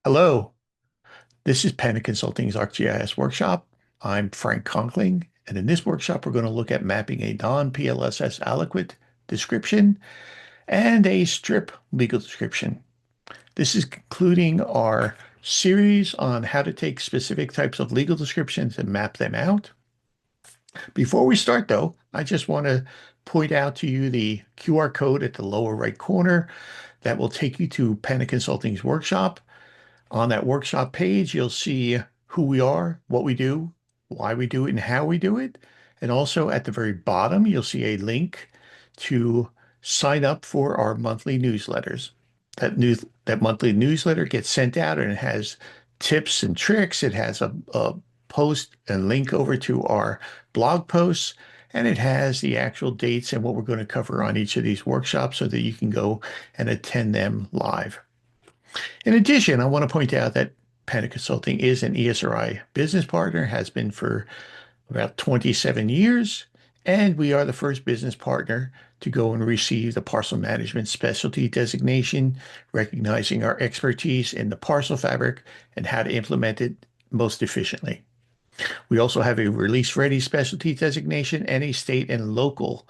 Hello, this is Panic Consulting's ArcGIS workshop. I'm Frank Conkling, and in this workshop, we're going to look at mapping a non-PLSS aliquot description and a strip legal description. This is concluding our series on how to take specific types of legal descriptions and map them out. Before we start, though, I just want to point out to you the QR code at the lower right corner that will take you to Panic Consulting's workshop. On that workshop page, you'll see who we are, what we do, why we do it, and how we do it. And also at the very bottom, you'll see a link to sign up for our monthly newsletters. That monthly newsletter gets sent out and it has tips and tricks. It has a post and link over to our blog posts, and it has the actual dates and what we're going to cover on each of these workshops so that you can go and attend them live. In addition, I want to point out that Panic Consulting is an ESRI business partner, has been for about 27 years, and we are the first business partner to go and receive the parcel management specialty designation, recognizing our expertise in the parcel fabric and how to implement it most efficiently. We also have a release-ready specialty designation and a state and local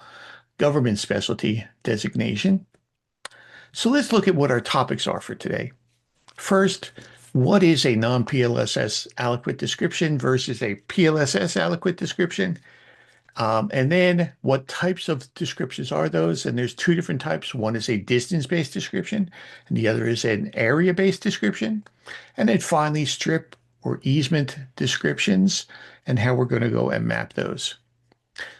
government specialty designation. So let's look at what our topics are for today. First, what is a non-PLSS aliquot description versus a PLSS aliquot description? And then what types of descriptions are those? And there's two different types. One is a distance-based description, and the other is an area-based description. And then finally, strip or easement descriptions and how we're going to go and map those.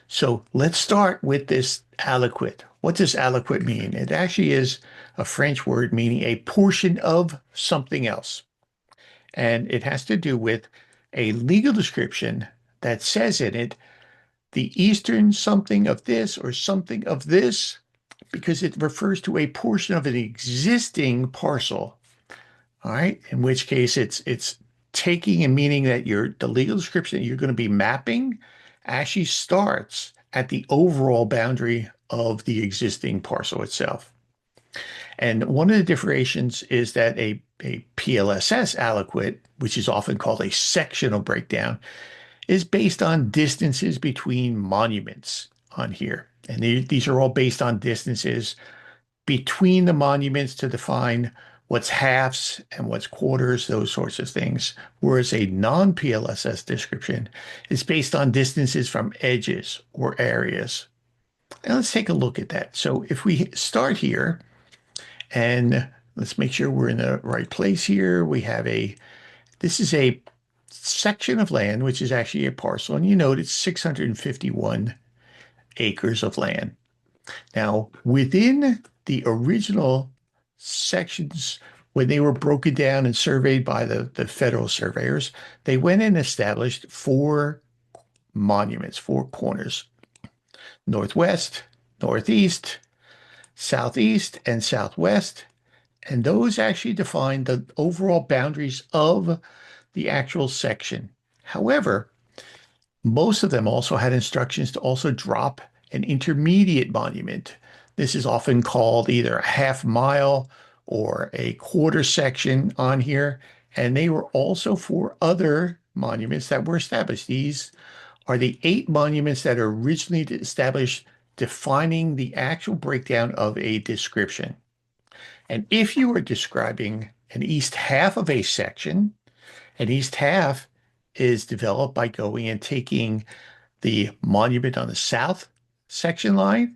So let's start with this aliquot. What does aliquot mean? It actually is a French word meaning a portion of something else. And it has to do with a legal description that says in it, the eastern something of this or something of this, because it refers to a portion of an existing parcel. All right. In which case it's taking and meaning that the legal description that you're going to be mapping actually starts at the overall boundary of the existing parcel itself. And one of the differentiations is that a PLSS aliquot, which is often called a sectional breakdown, is based on distances between monuments on here. And these are all based on distances between the monuments to define what's halves and what's quarters, those sorts of things. Whereas a non-PLSS description is based on distances from edges or areas. And let's take a look at that. So if we start here and let's make sure we're in the right place here, this is a section of land, which is actually a parcel. And you note it's 651 acres of land. Now, within the original sections, when they were broken down and surveyed by the federal surveyors, they went and established four monuments, four corners: northwest, northeast, southeast, and southwest. And those actually define the overall boundaries of the actual section. However, most of them also had instructions to also drop an intermediate monument. This is often called either a half mile or a quarter section on here. And they were also for other monuments that were established. These are the 8 monuments that are originally established, defining the actual breakdown of a description. And if you were describing an east half of a section, an east half is developed by going and taking the monument on the south section line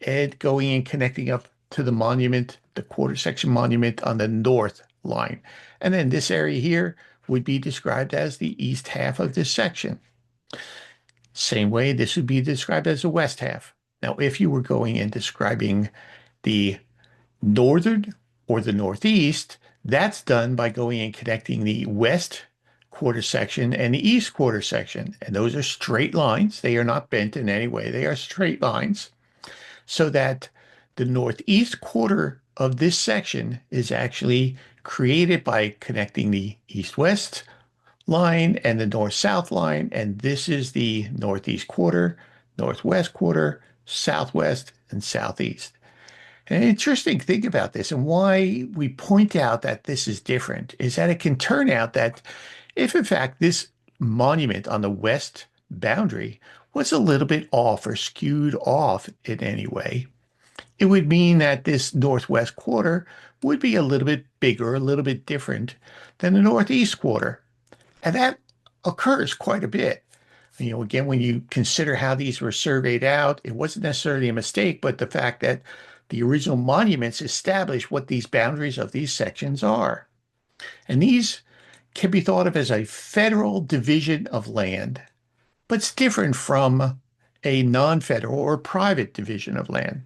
and going and connecting up to the monument, the quarter section monument on the north line. And then this area here would be described as the east half of this section. Same way, this would be described as the west half. Now, if you were going and describing the northern or the northeast, that's done by going and connecting the west quarter section and the east quarter section. And those are straight lines. They are not bent in any way. They are straight lines, so that the northeast quarter of this section is actually created by connecting the east-west line and the north-south line. And this is the northeast quarter, northwest quarter, southwest, and southeast. An interesting thing about this and why we point out that this is different is that it can turn out that if in fact this monument on the west boundary was a little bit off or skewed off in any way, it would mean that this northwest quarter would be a little bit bigger, a little bit different than the northeast quarter. And that occurs quite a bit. Again, when you consider how these were surveyed out, it wasn't necessarily a mistake, but the fact that the original monuments established what these boundaries of these sections are. And these can be thought of as a federal division of land, but it's different from a non-federal or private division of land.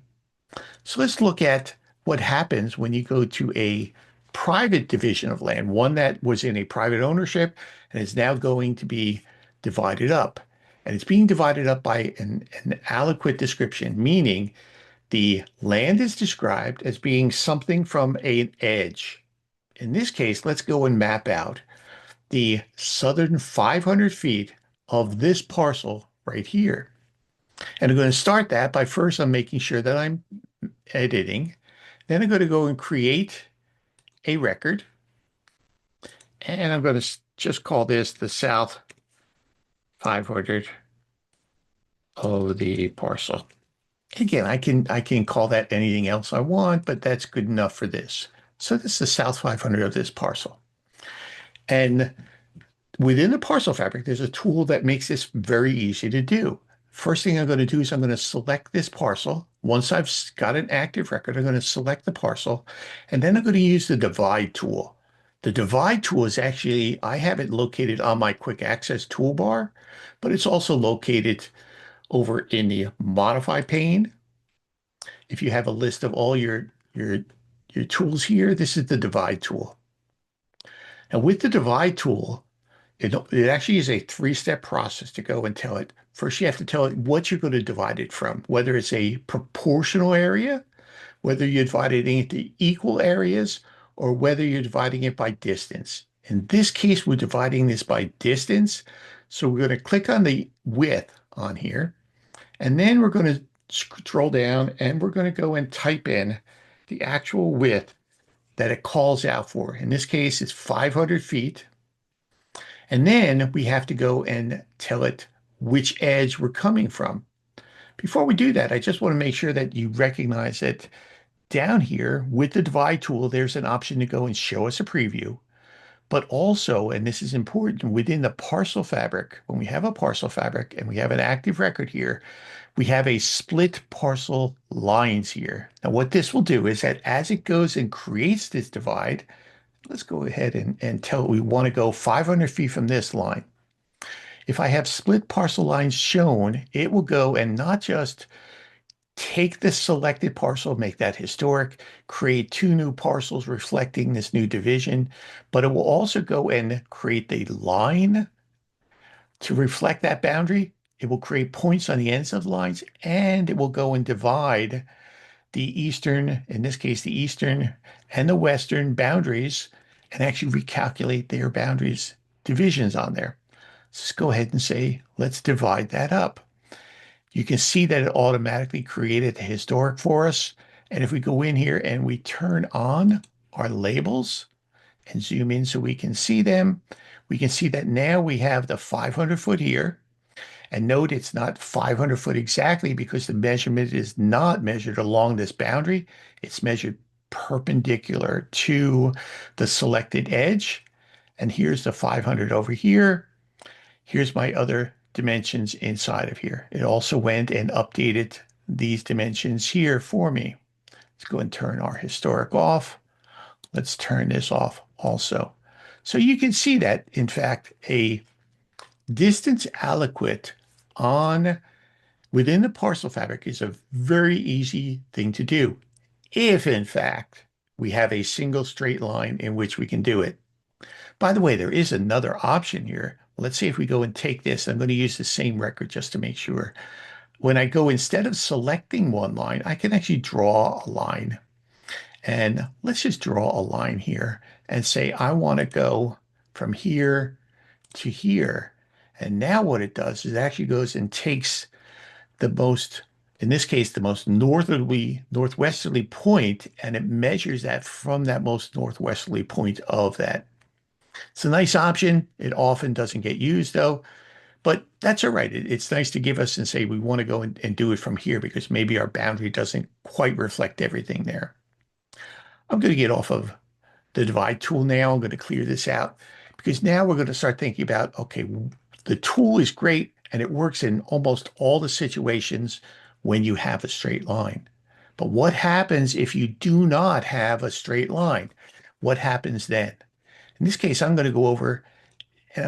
So let's look at what happens when you go to a private division of land, one that was in a private ownership and is now going to be divided up. And it's being divided up by an aliquot description, meaning the land is described as being something from an edge. In this case, let's go and map out the southern 500 feet of this parcel right here. And I'm going to start that by first I'm making sure that I'm editing. Then I'm going to go and create a record. And I'm going to just call this the south 500 of the parcel. Again, I can call that anything else I want, but that's good enough for this. So this is the south 500 of this parcel. And within the parcel fabric, there's a tool that makes this very easy to do. First thing I'm going to do is I'm going to select this parcel. Once I've got an active record, I'm going to select the parcel, and then I'm going to use the divide tool. The divide tool is actually, I have it located on my quick access toolbar, but it's also located over in the modify pane. If you have a list of all your tools here, this is the divide tool. Now with the divide tool, it actually is a three-step process to go and tell it. First, you have to tell it what you're going to divide it from, whether it's a proportional area, whether you're dividing it into equal areas, or whether you're dividing it by distance. In this case, we're dividing this by distance. So we're going to click on the width on here, and then we're going to scroll down and we're going to go and type in the actual width that it calls out for. In this case, it's 500 feet. And then we have to go and tell it which edge we're coming from. Before we do that, I just want to make sure that you recognize that down here with the divide tool, there's an option to go and show us a preview. But also, and this is important, within the parcel fabric, when we have a parcel fabric and we have an active record here, we have a split parcel lines here. Now, what this will do is that as it goes and creates this divide, let's go ahead and tell it we want to go 500 feet from this line. If I have split parcel lines shown, it will go and not just take this selected parcel, make that historic, create two new parcels reflecting this new division, but it will also go and create the line to reflect that boundary. It will create points on the ends of the lines, and it will go and divide the eastern, in this case, the eastern and the western boundaries, and actually recalculate their boundaries divisions on there. Let's go ahead and say, let's divide that up. You can see that it automatically created the historic for us. And if we go in here and we turn on our labels and zoom in so we can see them, we can see that now we have the 500 foot here. And note it's not 500 foot exactly because the measurement is not measured along this boundary. It's measured perpendicular to the selected edge. And here's the 500 over here. Here's my other dimensions inside of here. It also went and updated these dimensions here for me. Let's go and turn our historic off. Let's turn this off also. So you can see that, in fact, a distance aliquot on within the parcel fabric is a very easy thing to do if, in fact, we have a single straight line in which we can do it. By the way, there is another option here. Let's see if we go and take this. I'm going to use the same record just to make sure. When I go, instead of selecting one line, I can actually draw a line. And let's just draw a line here and say, I want to go from here to here. And now what it does is it actually goes and takes the most in this case, the most northwesterly point, and it measures that from that most northwesterly point of that. It's a nice option. It often doesn't get used though, but that's all right. It's nice to give us and say we want to go and do it from here because maybe our boundary doesn't quite reflect everything there. I'm going to get off of the divide tool now. I'm going to clear this out because now we're going to start thinking about, okay, the tool is great and it works in almost all the situations when you have a straight line. But what happens if you do not have a straight line? What happens then? In this case, I'm going to go over and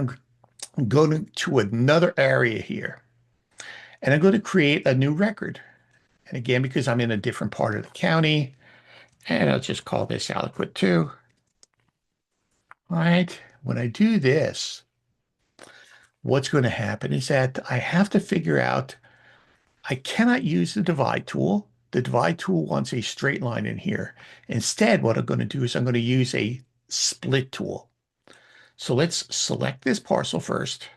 I'm going to another area here and I'm going to create a new record. And again, because I'm in a different part of the county, and I'll just call this Aliquot 2. All right. When I do this, what's going to happen is that I have to figure out, I cannot use the divide tool. The divide tool wants a straight line in here. Instead, what I'm going to do is I'm going to use a split tool. So let's select this parcel first,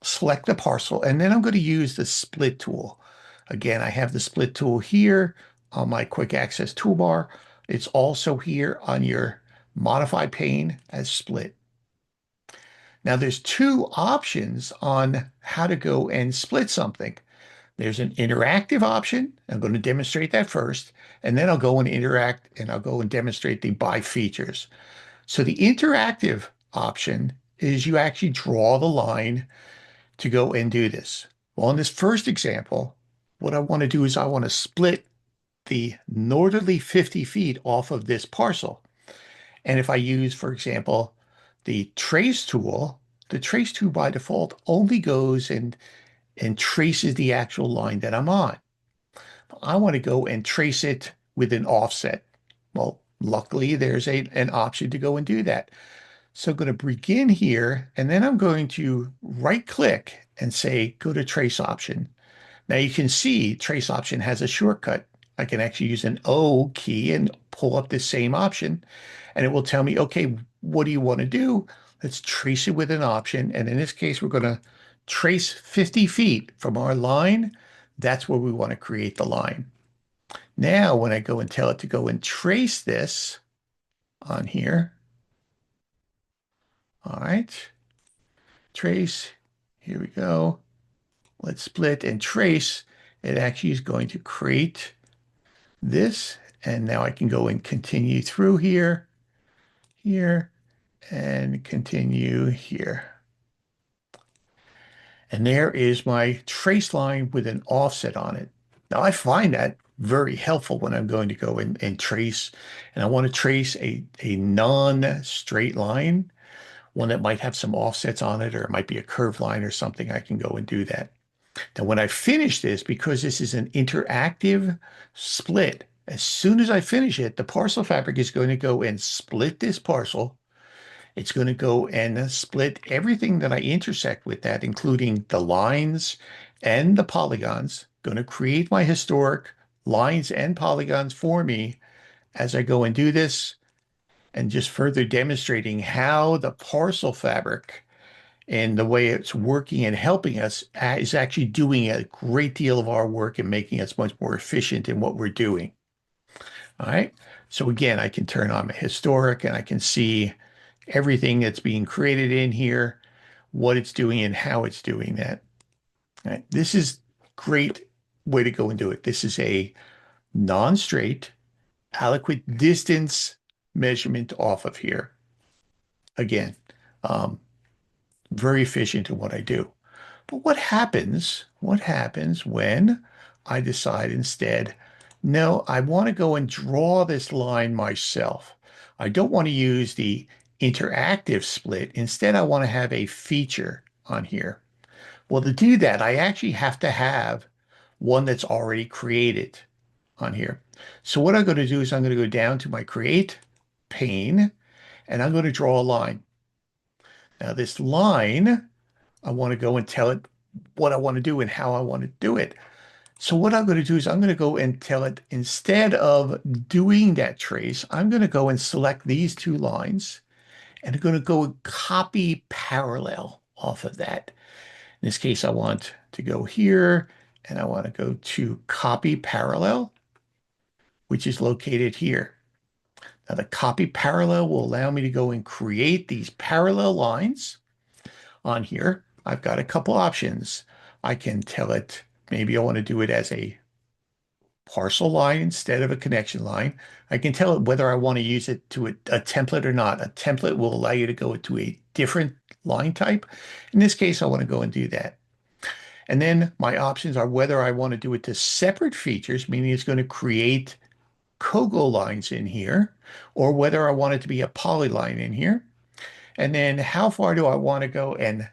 select the parcel, and then I'm going to use the split tool. Again, I have the split tool here on my quick access toolbar. It's also here on your modify pane as split. Now there's two options on how to go and split something. There's an interactive option. I'm going to demonstrate that first, and then I'll go and interact and I'll go and demonstrate the by features. So the interactive option is you actually draw the line to go and do this. Well, in this first example, what I want to do is I want to split the northerly 50 feet off of this parcel. And if I use, for example, the trace tool, the trace tool by default only goes and traces the actual line that I'm on. I want to go and trace it with an offset. Well, luckily there's an option to go and do that. So I'm going to begin here, and then I'm going to right click and say, go to trace option. Now you can see trace option has a shortcut. I can actually use an O key and pull up this same option, and it will tell me, okay, what do you want to do? Let's trace it with an option. And in this case, we're going to trace 50 feet from our line. That's where we want to create the line. Now, when I go and tell it to go and trace this on here, all right, trace, here we go. Let's split and trace. It actually is going to create this. And now I can go and continue through here, and continue here. And there is my trace line with an offset on it. Now I find that very helpful when I'm going to go and trace, and I want to trace a non-straight line, one that might have some offsets on it, or it might be a curved line or something. I can go and do that. Now, when I finish this, because this is an interactive split, as soon as I finish it, the parcel fabric is going to go and split this parcel. It's going to go and split everything that I intersect with that, including the lines and the polygons. Going to create my historic lines and polygons for me as I go and do this, and just further demonstrating how the parcel fabric and the way it's working and helping us is actually doing a great deal of our work and making us much more efficient in what we're doing. All right. So again, I can turn on my historic and I can see everything that's being created in here, what it's doing and how it's doing that. All right. This is great way to go and do it. This is a non-straight aliquot distance measurement off of here. Again, very efficient in what I do. But what happens when I decide instead, no, I want to go and draw this line myself. I don't want to use the interactive split. Instead, I want to have a feature on here. Well, to do that, I actually have to have one that's already created on here. So what I'm going to do is I'm going to go down to my create pane, and I'm going to draw a line. Now this line, I want to go and tell it what I want to do and how I want to do it. So what I'm going to do is I'm going to go and tell it, instead of doing that trace, I'm going to go and select these two lines, and I'm going to go and copy parallel off of that. In this case, I want to go here and I want to go to copy parallel, which is located here. Now the copy parallel will allow me to go and create these parallel lines on here. I've got a couple options. I can tell it, maybe I want to do it as a parcel line instead of a connection line. I can tell it whether I want to use it to a template or not. A template will allow you to go to a different line type. In this case, I want to go and do that. And then my options are whether I want to do it to separate features, meaning it's going to create Kogo lines in here, or whether I want it to be a polyline in here. And then how far do I want to go and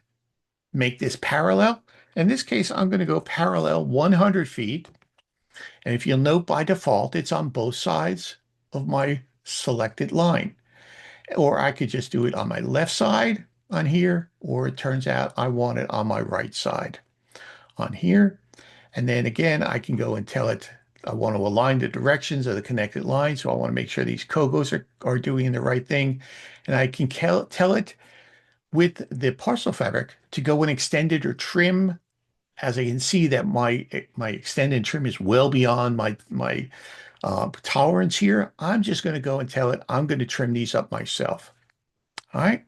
make this parallel? In this case, I'm going to go parallel 100 feet. And if you'll note, by default, it's on both sides of my selected line. Or I could just do it on my left side on here, or it turns out I want it on my right side on here. And then again, I can go and tell it I want to align the directions of the connected lines. So I want to make sure these Kogos are doing the right thing. And I can tell it with the parcel fabric to go and extend it or trim. As I can see that my extend and trim is well beyond my tolerance here, I'm just going to go and tell it I'm going to trim these up myself. All right.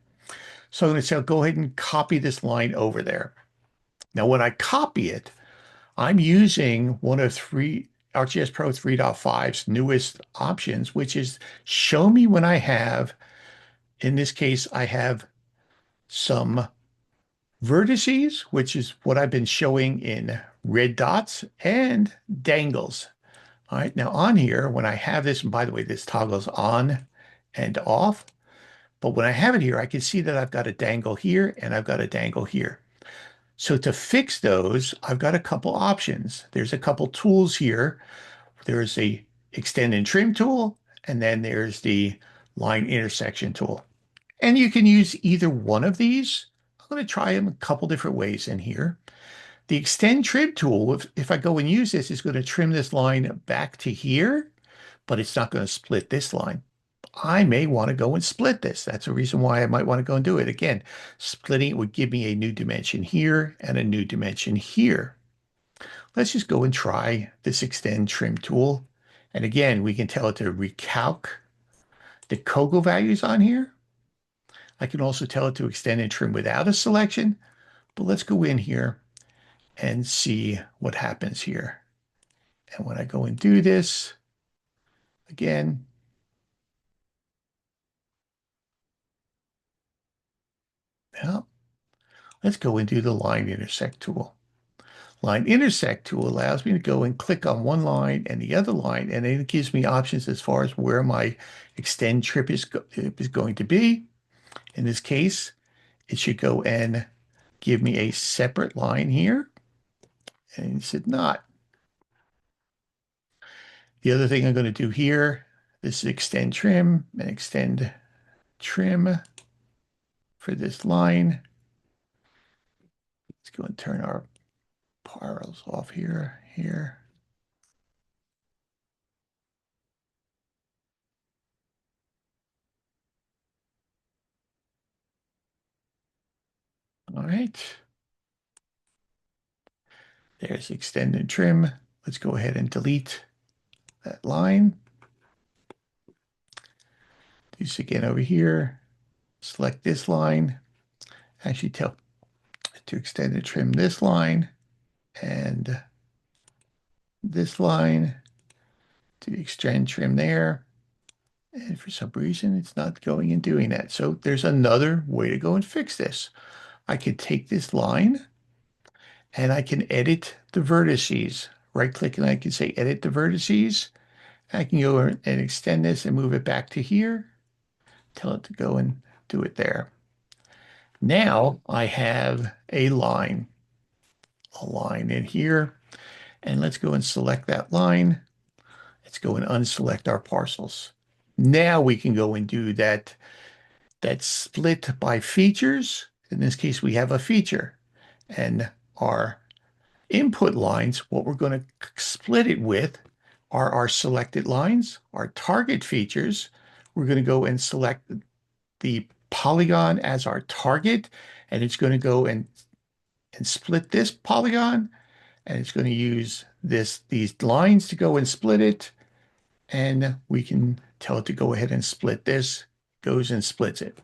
So I'm going to say, go ahead and copy this line over there. Now, when I copy it, I'm using one of ArcGIS Pro 3.5's newest options, which is show me when I have, in this case, I have some vertices, which is what I've been showing in red dots, and dangles. All right, now on here, when I have this, and by the way, this toggles on and off, but when I have it here, I can see that I've got a dangle here and I've got a dangle here. So to fix those, I've got a couple options. There's a couple tools here. There's the extend and trim tool, and then there's the line intersection tool. And you can use either one of these. I'm going to try them a couple different ways in here. The extend trim tool, if I go and use this, is going to trim this line back to here, but it's not going to split this line. I may want to go and split this. That's a reason why I might want to go and do it. Again, splitting it would give me a new dimension here and a new dimension here. Let's just go and try this extend trim tool. And again, we can tell it to recalc the Kogo values on here. I can also tell it to extend and trim without a selection, but let's go in here and see what happens here. And when I go and do this, again, well, let's go and do the line intersect tool. Line intersect tool allows me to go and click on one line and the other line, and then it gives me options as far as where my extend trim is going to be. In this case, it should go and give me a separate line here, and it said not. The other thing I'm going to do here, this is extend trim and extend trim for this line. Let's go and turn our parallels off here. All right. There's extend and trim. Let's go ahead and delete that line. Do this again over here. Select this line. Actually tell to extend and trim this line and this line to extend trim there. And for some reason, it's not going and doing that. So there's another way to go and fix this. I could take this line and I can edit the vertices. Right click and I can say edit the vertices. I can go and extend this and move it back to here. Tell it to go and do it there. Now I have a line in here. And let's go and select that line. Let's go and unselect our parcels. Now we can go and do that split by features. In this case, we have a feature. And our input lines, what we're going to split it with are our selected lines, our target features. We're going to go and select the polygon as our target, and it's going to go and split this polygon. and it's going to use these lines to go and split it, and we can tell it to go ahead and split this, goes and splits it.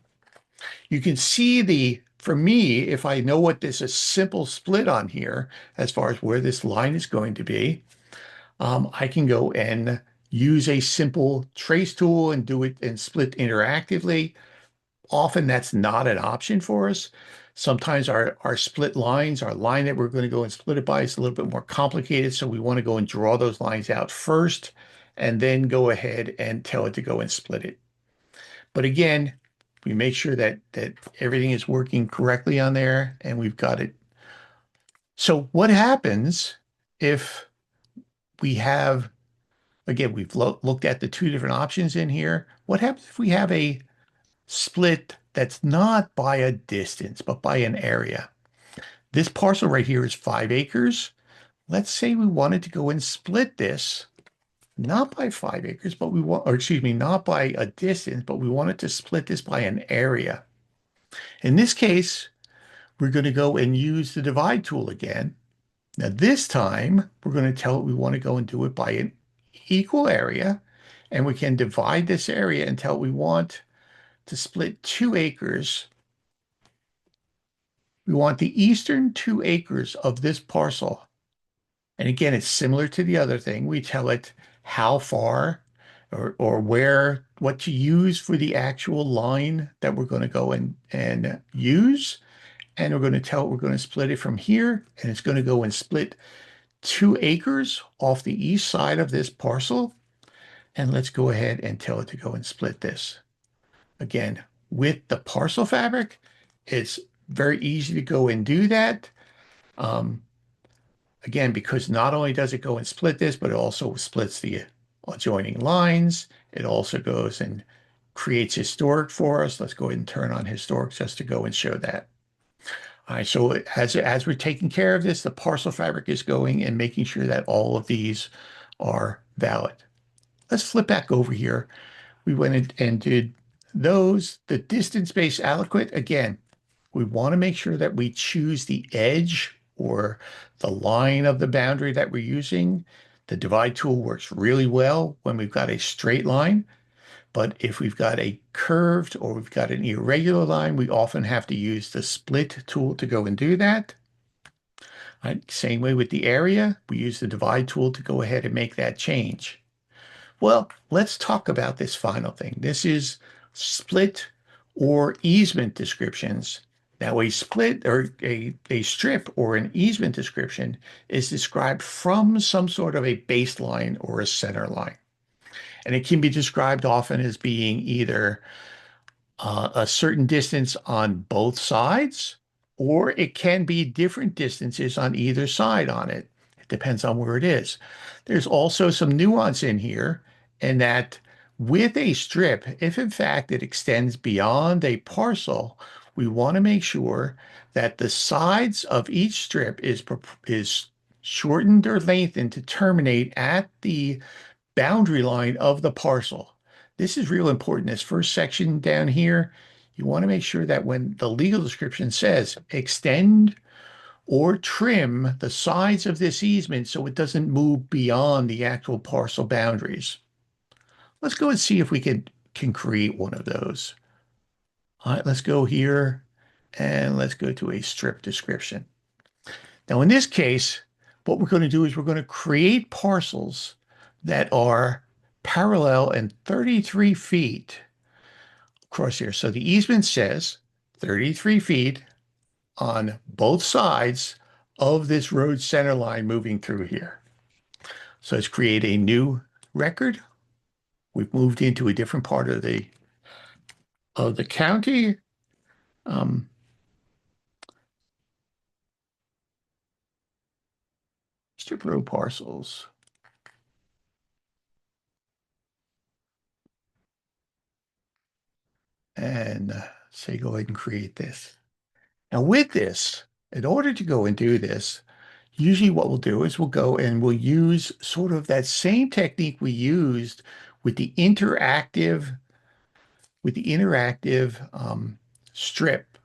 You can see for me, if I know what this is simple split on here, as far as where this line is going to be, I can go and use a simple trace tool and do it and split interactively. Often that's not an option for us. Sometimes our split lines, our line that we're going to go and split it by is a little bit more complicated. So we want to go and draw those lines out first and then go ahead and tell it to go and split it. But again, we make sure that everything is working correctly on there and we've got it. So what happens if we have, again, we've looked at the two different options in here. What happens if we have a split that's not by a distance, but by an area? This parcel right here is 5 acres. Let's say we wanted to go and split this, not by 5 acres, but we want, or excuse me, not by a distance, but we wanted to split this by an area. In this case, we're going to go and use the divide tool again. Now this time, we're going to tell it we want to go and do it by an equal area, and we can divide this area until we want to split 2 acres. We want the eastern 2 acres of this parcel. And again, it's similar to the other thing. We tell it how far or where, what to use for the actual line that we're going to go and use. And we're going to tell it we're going to split it from here, and it's going to go and split 2 acres off the east side of this parcel. And let's go ahead and tell it to go and split this. Again, with the parcel fabric, it's very easy to go and do that. Again, because not only does it go and split this, but it also splits the adjoining lines. It also goes and creates historic for us. Let's go ahead and turn on historic just to go and show that. All right, so as we're taking care of this, the parcel fabric is going and making sure that all of these are valid. Let's flip back over here. We went and did those. The distance-based aliquot, again, we want to make sure that we choose the edge or the line of the boundary that we're using. The divide tool works really well when we've got a straight line, but if we've got a curved or we've got an irregular line, we often have to use the split tool to go and do that. Right, same way with the area, we use the divide tool to go ahead and make that change. Well, let's talk about this final thing. This is split or easement descriptions. Now, a split or a strip or an easement description is described from some sort of a baseline or a center line. And it can be described often as being either a certain distance on both sides, or it can be different distances on either side on it. It depends on where it is. There's also some nuance in here in that with a strip, if in fact it extends beyond a parcel, we want to make sure that the sides of each strip is shortened or lengthened to terminate at the boundary line of the parcel. This is real important. This first section down here, you want to make sure that when the legal description says extend or trim the sides of this easement so it doesn't move beyond the actual parcel boundaries. Let's go and see if we can create one of those. All right, let's go here and let's go to a strip description. Now, in this case, what we're going to do is we're going to create parcels that are parallel and 33 feet across here. So the easement says 33 feet on both sides of this road center line moving through here. So let's create a new record. We've moved into a different part of the county. Strip road parcels. And say go ahead and create this. Now with this, in order to go and do this, usually what we'll do is we'll go and we'll use sort of that same technique we used with the interactive strip,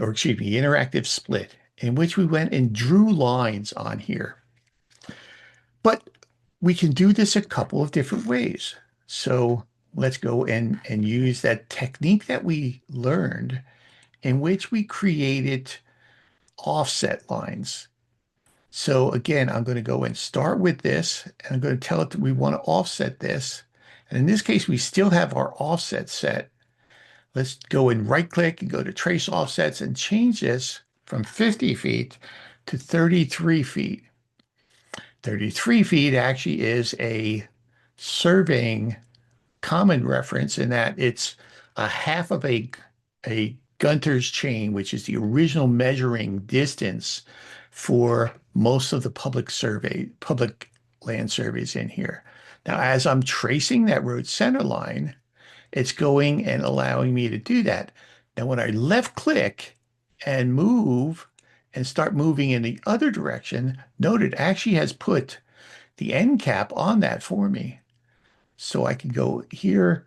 or excuse me, interactive split. in which we went and drew lines on here. But we can do this a couple of different ways. So let's go and use that technique that we learned in which we created offset lines. So again, I'm going to go and start with this, and I'm going to tell it that we want to offset this. And in this case, we still have our offset set. Let's go and right click and go to trace offsets and change this from 50 feet to 33 feet. 33 feet actually is a surveying common reference in that it's a half of a Gunter's chain, which is the original measuring distance for most of the public land surveys in here. Now, as I'm tracing that road center line, it's going and allowing me to do that. Now, when I left click and move and start moving in the other direction, note it actually has put the end cap on that for me. So I can go here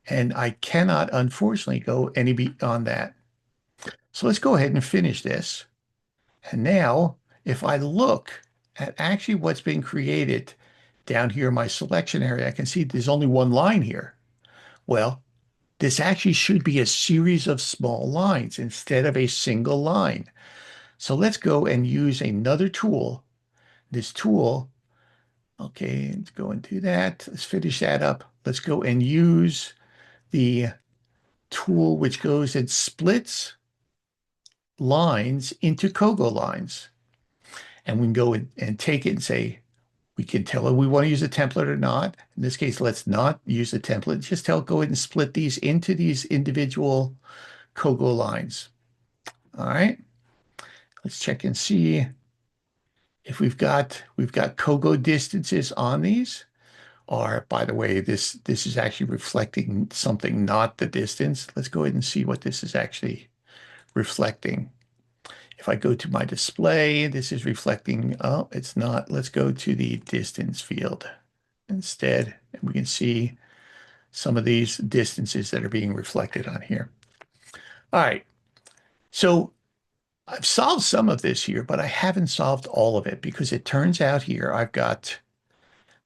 and I cannot, unfortunately, go any beyond that. So let's go ahead and finish this. And now, if I look at actually what's been created down here in my selection area, I can see there's only one line here. Well, this actually should be a series of small lines instead of a single line. So let's go and use another tool. This tool, okay, let's go and do that. Let's finish that up. Let's go and use the tool which goes and splits lines into Kogo lines. And we can go and take it and say, we can tell it we want to use a template or not. In this case, let's not use a template. Just tell it, go ahead and split these into these individual Kogo lines. All right. Let's check and see if we've got Kogo distances on these. Or, by the way, this is actually reflecting something, not the distance. Let's go ahead and see what this is actually reflecting. If I go to my display, this is reflecting, oh, it's not. Let's go to the distance field instead, and we can see some of these distances that are being reflected on here. All right, so I've solved some of this here, but I haven't solved all of it because it turns out here I've got,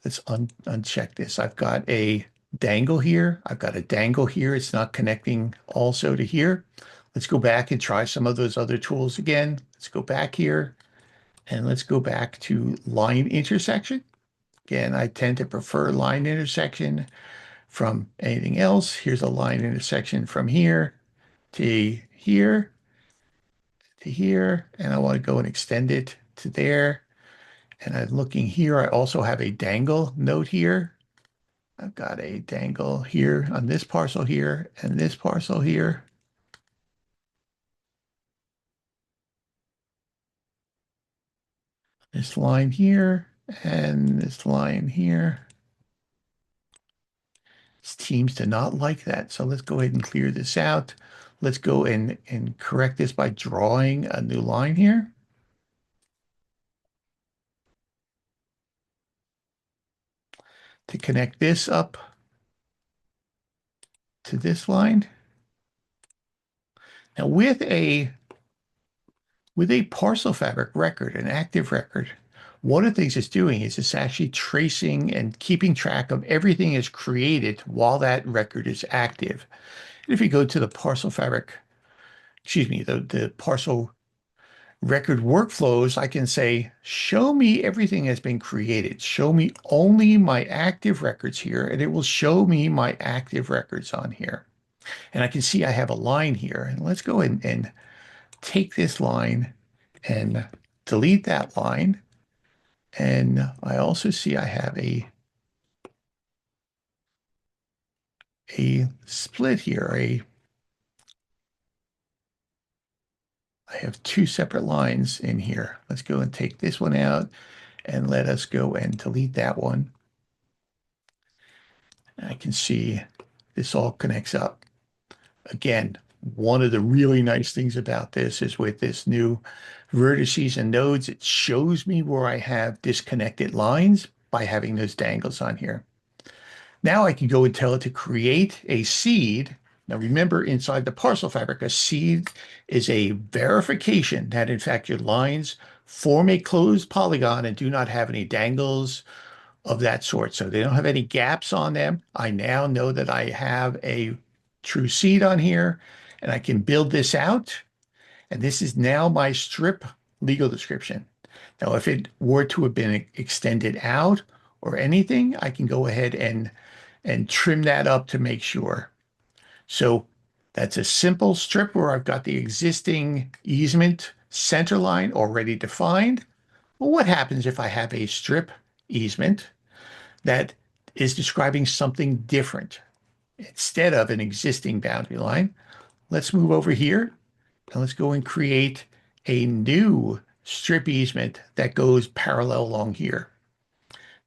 let's uncheck this. I've got a dangle here. I've got a dangle here. It's not connecting also to here. Let's go back and try some of those other tools again. Let's go back here and let's go back to line intersection. Again, I tend to prefer line intersection from anything else. Here's a line intersection from here to here to here, and I want to go and extend it to there. And I'm looking here. I also have a dangle note here. I've got a dangle here on this parcel here and this parcel here. This line here and this line here. This seems to not like that. So let's go ahead and clear this out. Let's go and correct this by drawing a new line here. To connect this up to this line. Now with a parcel fabric record, an active record, one of the things it's doing is it's actually tracing and keeping track of everything is created while that record is active. And if you go to the parcel fabric, excuse me, the parcel record workflows, I can say, show me everything that's been created. Show me only my active records here, and it will show me my active records on here. And I can see I have a line here. And let's go ahead and take this line and delete that line. And I also see I have a split here. I have two separate lines in here. Let's go and take this one out and let us go and delete that one. I can see this all connects up. Again, one of the really nice things about this is with this new vertices and nodes, it shows me where I have disconnected lines by having those dangles on here. Now I can go and tell it to create a seed Now remember, inside the parcel fabric, a seed is a verification that in fact your lines form a closed polygon and do not have any dangles of that sort. So they don't have any gaps on them. I now know that I have a true seed on here, and I can build this out. And this is now my strip legal description. Now, if it were to have been extended out or anything, I can go ahead and trim that up to make sure. So that's a simple strip where I've got the existing easement center line already defined. Well, what happens if I have a strip easement that is describing something different instead of an existing boundary line? Let's move over here and let's go and create a new strip easement that goes parallel along here.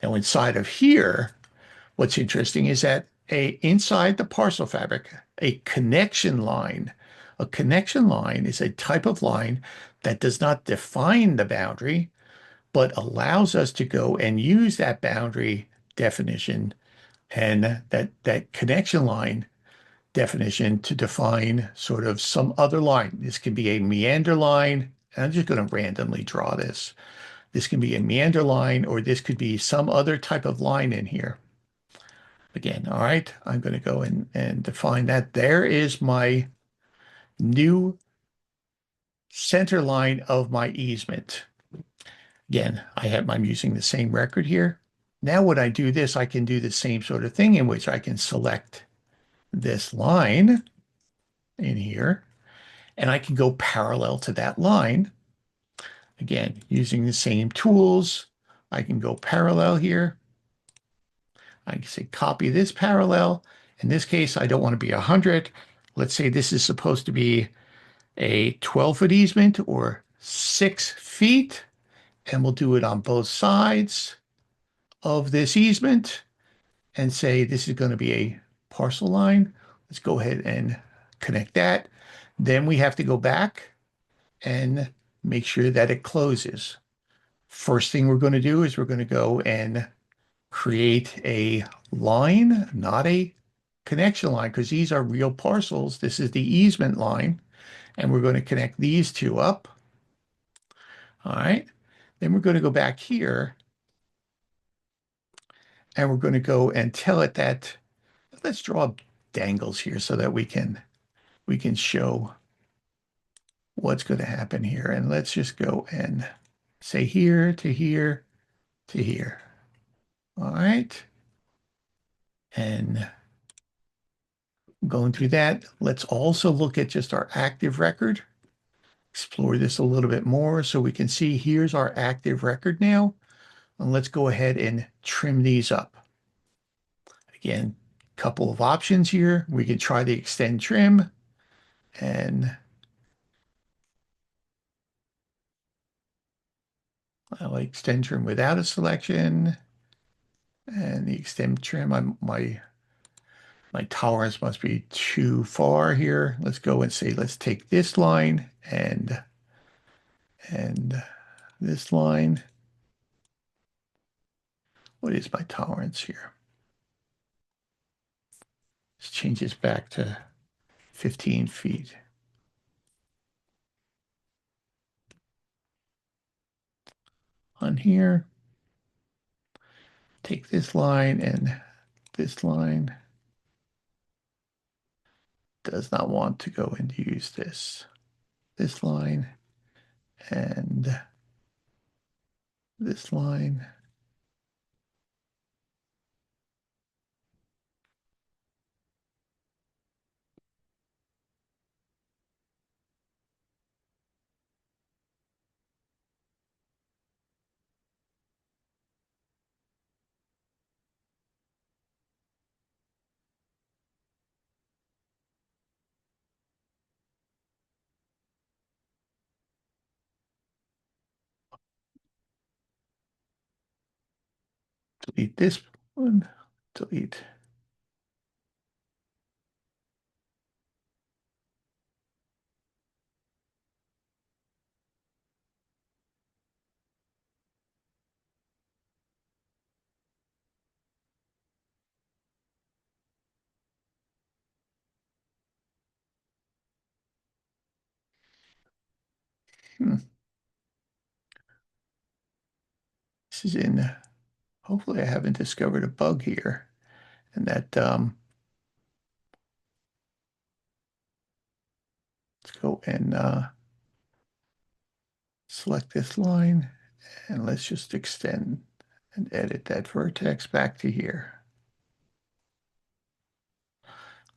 Now inside of here, what's interesting is that inside the parcel fabric, a connection line is a type of line that does not define the boundary, but allows us to go and use that boundary definition and that connection line definition to define sort of some other line. This can be a meander line, and I'm just going to randomly draw this. This can be a meander line, or this could be some other type of line in here. Again, all right, I'm going to go and define that. There is my new center line of my easement. Again, I'm using the same record here. Now when I do this, I can do the same sort of thing in which I can select this line in here, and I can go parallel to that line. Again, using the same tools, I can go parallel here. I can say copy this parallel. In this case, I don't want to be 100. Let's say this is supposed to be a 12-foot easement or 6 feet, and we'll do it on both sides of this easement and say this is going to be a parcel line. Let's go ahead and connect that. Then we have to go back and make sure that it closes. First thing we're going to do is we're going to go and create a line, not a connection line, because these are real parcels. This is the easement line, and we're going to connect these two up. All right. Then we're going to go back here, and we're going to go and tell it that, let's draw dangles here so that we can show what's going to happen here. And let's just go and say here to here to here. All right. And going through that, let's also look at just our active record, explore this a little bit more so we can see here's our active record now. And let's go ahead and trim these up. Again, a couple of options here. We can try the extend trim, and I like extend trim without a selection. And the extend trim, my tolerance must be too far here. Let's go and say, let's take this line and this line. What is my tolerance here? Let's change this back to 15 feet. On here, take this line, and this line does not want to go and use this line and this line. Delete this one, delete. Hmm. This is in, hopefully I haven't discovered a bug here. And that, let's go and select this line, and let's just extend and edit that vertex back to here.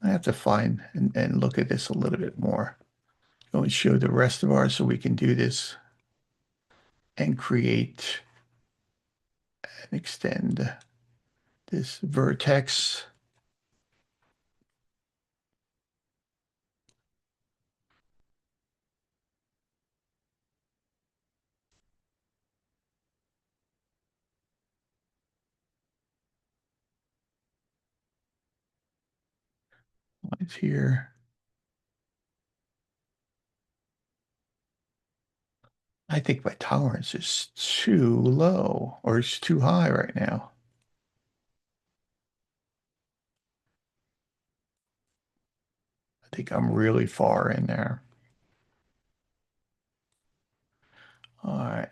I have to find and look at this a little bit more. Go and show the rest of ours so we can do this and create and extend this vertex. Lines here. I think my tolerance is too low, or it's too high right now. I think I'm really far in there. All right.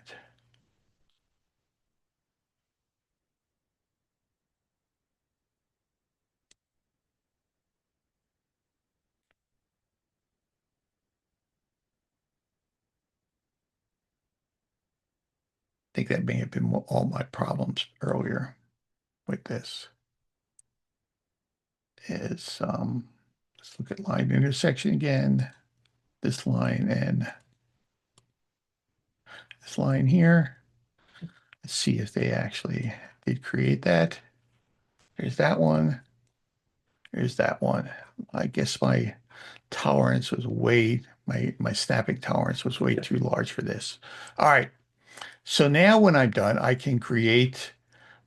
I think that may have been all my problems earlier with this is, let's look at line intersection again, this line and this line here. Let's see if they actually did create that. There's that one. There's that one. I guess my tolerance was my snapping tolerance was way too large for this. All right. So now when I'm done, I can create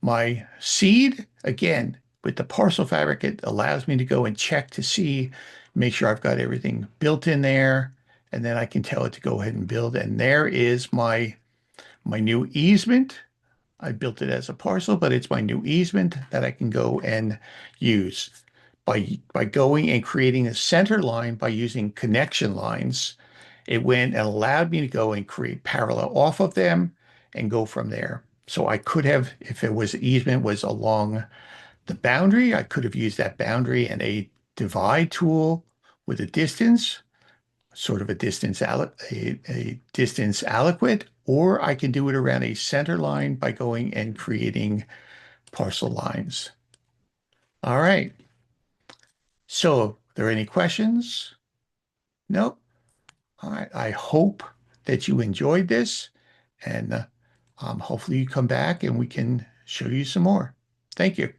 my seed again with the parcel fabric. It allows me to go and check to see, make sure I've got everything built in there, and then I can tell it to go ahead and build. And there is my new easement. I built it as a parcel, but it's my new easement that I can go and use. By going and creating a center line by using connection lines, it went and allowed me to go and create parallel off of them and go from there. So I could have, if it was easement was along the boundary, I could have used that boundary and a divide tool with a distance, sort of a distance aliquot, or I can do it around a center line by going and creating parcel lines. All right. So, are there any questions? Nope. All right. I hope that you enjoyed this, and hopefully you come back and we can show you some more. Thank you.